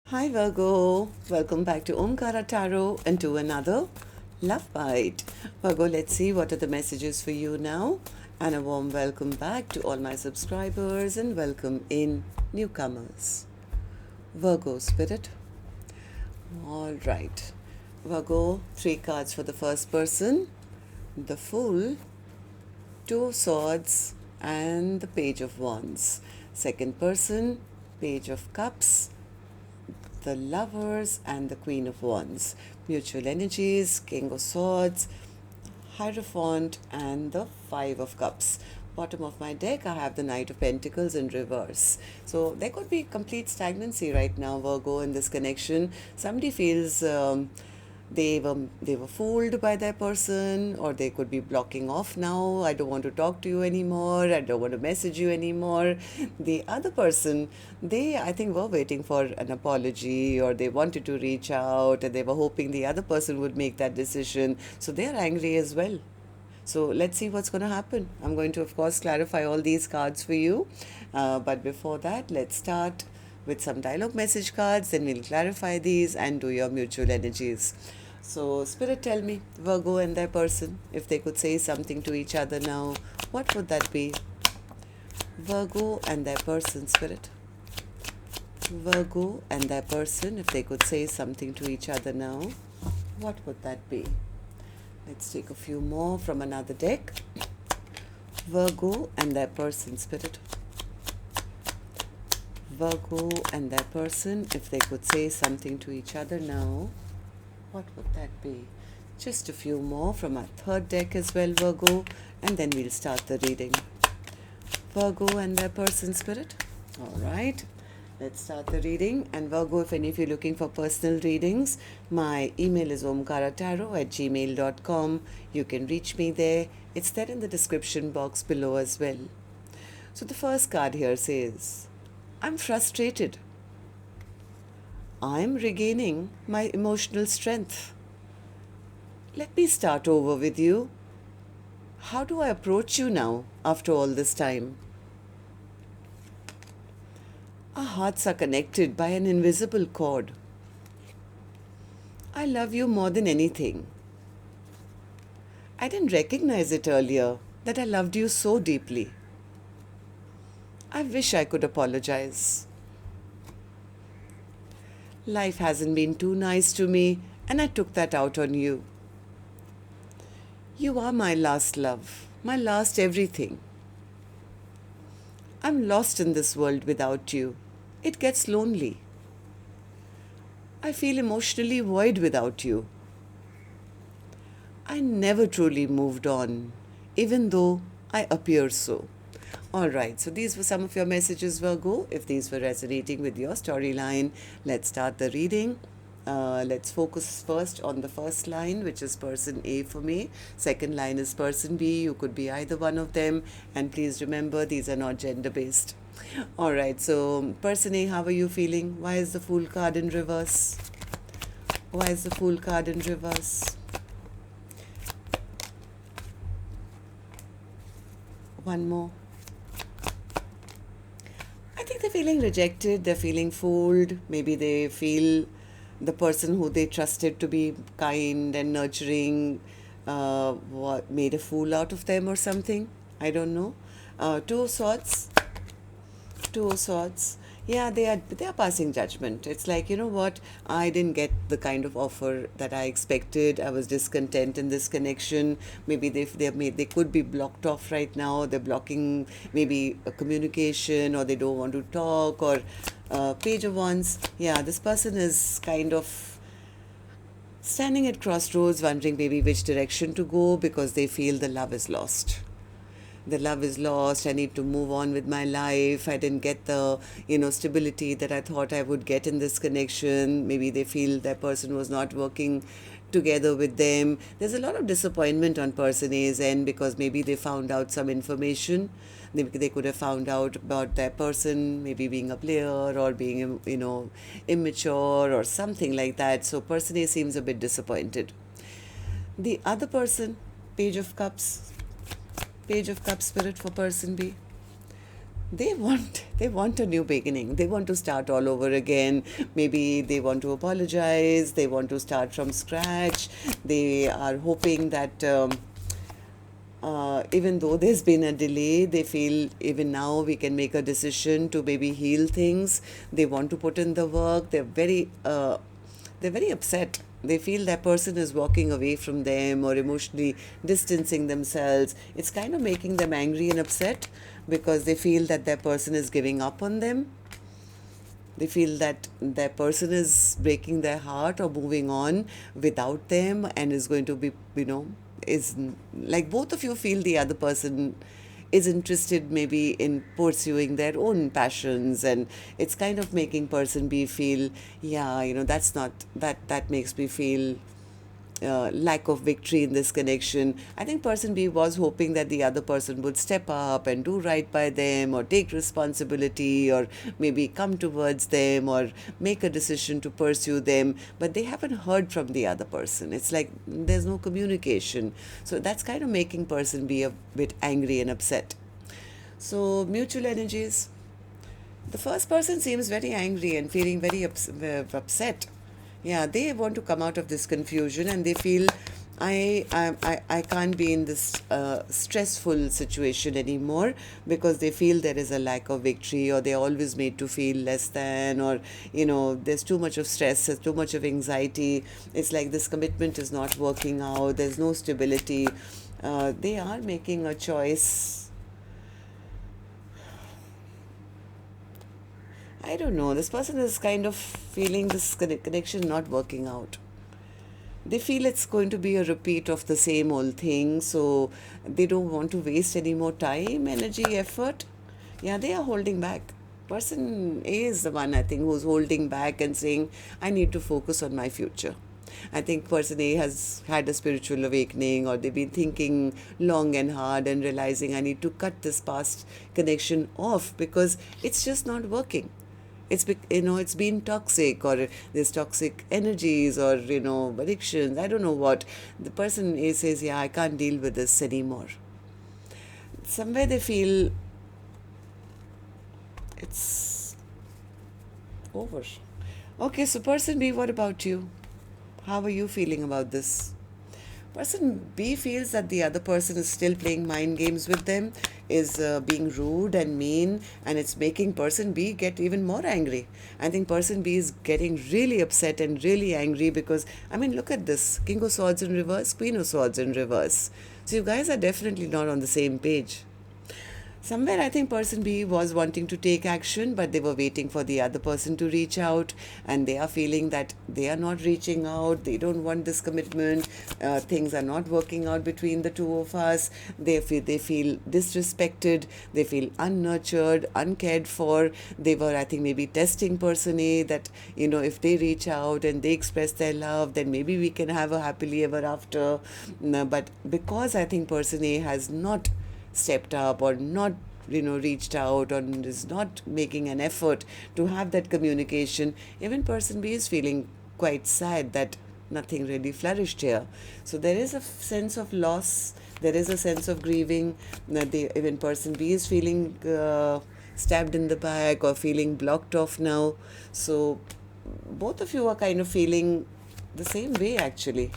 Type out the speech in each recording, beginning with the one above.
Hi Virgo, welcome back to Omkaratarot and to another Love Bite. Virgo, let's see what are the messages for you now. And a warm welcome back to all my subscribers and welcome in newcomers. Virgo Spirit. All right. Virgo, 3 cards for the first person. The Fool, 2 of Swords and the Page of Wands. Second person, Page of Cups, the Lovers and the Queen of Wands. Mutual energies, King of Swords, Hierophant and the 5 of Cups. Bottom of my deck, I have the Knight of Pentacles in reverse. So there could be complete stagnancy right now, Virgo, in this connection. Somebody feels they were fooled by their person, or they could be blocking off now. I don't want to talk to you anymore. I don't want to message you anymore. The other person, they, I think, were waiting for an apology, or they wanted to reach out and they were hoping the other person would make that decision. So they are angry as well. So let's see what's going to happen. I'm going to, of course, clarify all these cards for you. But before that, let's start with some dialogue message cards. Then we'll clarify these and do your mutual energies. So, Spirit, tell me, Virgo and their person, if they could say something to each other now, what would that be? Virgo and their person, Spirit. Virgo and their person, if they could say something to each other now, what would that be? Let's take a few more from another deck. Virgo and their person, Spirit. Virgo and their person, if they could say something to each other now, what would that be? Just a few more from our third deck as well, Virgo, and then we'll start the reading. Virgo and their person, Spirit. All right. Let's start the reading. And Virgo, if any of you are looking for personal readings, my email is omkaratarot@gmail.com. You can reach me there. It's there in the description box below as well. So the first card here says, I'm frustrated. I'm regaining my emotional strength. Let me start over with you. How do I approach you now after all this time? Our hearts are connected by an invisible cord. I love you more than anything. I didn't recognize it earlier that I loved you so deeply. I wish I could apologize. Life hasn't been too nice to me, and I took that out on you. You are my last love, my last everything. I'm lost in this world without you. It gets lonely. I feel emotionally void without you. I never truly moved on, even though I appear so. Alright, so these were some of your messages, Virgo. If these were resonating with your storyline, let's start the reading. Let's focus first on the first line, which is person A for me. Second line is person B. You could be either one of them. And please remember, these are not gender-based. Alright, so person A, how are you feeling? Why is the Fool card in reverse? Why is the Fool card in reverse? One more. I think they're feeling rejected, they're feeling fooled. Maybe they feel the person who they trusted to be kind and nurturing what made a fool out of them or something. I don't know. Two of Swords. Two of Swords. Yeah, they are passing judgment. It's like, you know what, I didn't get the kind of offer that I expected. I was discontent in this connection. Maybe they could be blocked off right now. They're blocking maybe a communication, or they don't want to talk, or Page of Wands. Yeah, this person is kind of standing at crossroads, wondering maybe which direction to go, because they feel the love is lost. The love is lost. I need to move on with my life. I didn't get the, stability that I thought I would get in this connection. Maybe they feel that person was not working together with them. There's a lot of disappointment on person A's end, because maybe they found out some information. They could have found out about their person maybe being a player, or being, immature or something like that. So person A seems a bit disappointed. The other person, Page of Cups. Page of Cups, Spirit, for person B. they want a new beginning. They want to start all over again. Maybe they want to apologize. They want to start from scratch. They are hoping that even though there's been a delay, they feel even now we can make a decision to maybe heal things. They want to put in the work. They're very upset. They feel that person is walking away from them or emotionally distancing themselves. It's kind of making them angry and upset because they feel that their person is giving up on them. They feel that their person is breaking their heart or moving on without them and is going to be, is like both of you feel the other person is interested maybe in pursuing their own passions, and it's kind of making person B feel, yeah, that's not, that makes me feel lack of victory in this connection. I think person B was hoping that the other person would step up and do right by them or take responsibility or maybe come towards them or make a decision to pursue them, but they haven't heard from the other person. It's like there's no communication. So that's kind of making person B a bit angry and upset. So mutual energies. The first person seems very angry and feeling very upset. Yeah, they want to come out of this confusion and they feel I can't be in this stressful situation anymore, because they feel there is a lack of victory, or they're always made to feel less than, or there's too much of stress, there's too much of anxiety. It's like this commitment is not working out, there's no stability. They are making a choice. I don't know. This person is kind of feeling this connection not working out. They feel it's going to be a repeat of the same old thing, so they don't want to waste any more time, energy, effort. Yeah, they are holding back. Person A is the one, I think, who's holding back and saying, I need to focus on my future. I think person A has had a spiritual awakening, or they've been thinking long and hard and realizing I need to cut this past connection off because it's just not working. It's been toxic, or there's toxic energies, or addictions. I don't know what. The person A says, yeah, I can't deal with this anymore. Somewhere they feel it's over. Okay, so person B, what about you? How are you feeling about this? Person B feels that the other person is still playing mind games with them, is being rude and mean, and it's making person B get even more angry. I think person B is getting really upset and really angry because, look at this. King of Swords in reverse, Queen of Swords in reverse. So you guys are definitely not on the same page. Somewhere I think person B was wanting to take action, but they were waiting for the other person to reach out, and they are feeling that they are not reaching out. They don't want this commitment. Things are not working out between the two of us. They feel disrespected. They feel unnurtured, uncared for. They were, I think, maybe testing person A that, if they reach out and they express their love, then maybe we can have a happily ever after. But because I think person A has not stepped up or not reached out, or is not making an effort to have that communication, even person B is feeling quite sad that nothing really flourished here. So there is a sense of loss, there is a sense of grieving. Even person B is feeling stabbed in the back or feeling blocked off now. So both of you are kind of feeling the same way actually.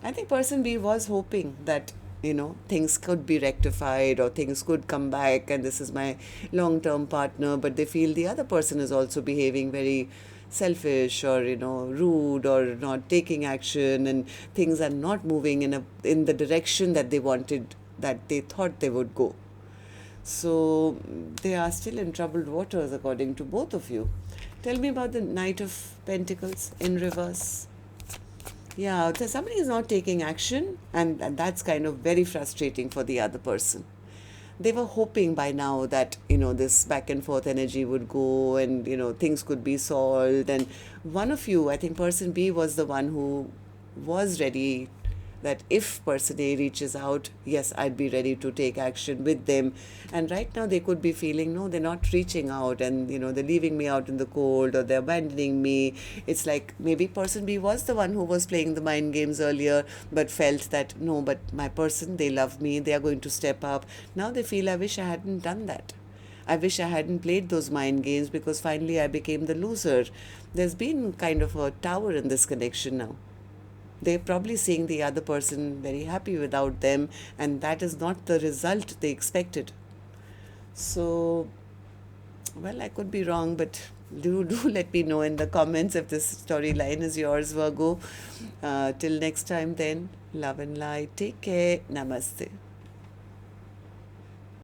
I think person B was hoping that things could be rectified or things could come back and this is my long-term partner, but they feel the other person is also behaving very selfish or rude or not taking action, and things are not moving in the direction that they wanted, that they thought they would go. So they are still in troubled waters according to both of you. Tell me about the Knight of Pentacles in reverse. Yeah, so somebody is not taking action, and that's kind of very frustrating for the other person. They were hoping by now that, this back and forth energy would go and, things could be solved. And one of you, I think person B was the one who was ready, that if person A reaches out, yes, I'd be ready to take action with them. And right now they could be feeling, no, they're not reaching out, and, they're leaving me out in the cold, or they're abandoning me. It's like maybe person B was the one who was playing the mind games earlier, but felt that, no, but my person, they love me, they are going to step up. Now they feel, I wish I hadn't done that. I wish I hadn't played those mind games because finally I became the loser. There's been kind of a tower in this connection now. They're probably seeing the other person very happy without them, and that is not the result they expected. So, well, I could be wrong, but do let me know in the comments if this storyline is yours, Virgo. Till next time, then, love and light. Take care. Namaste.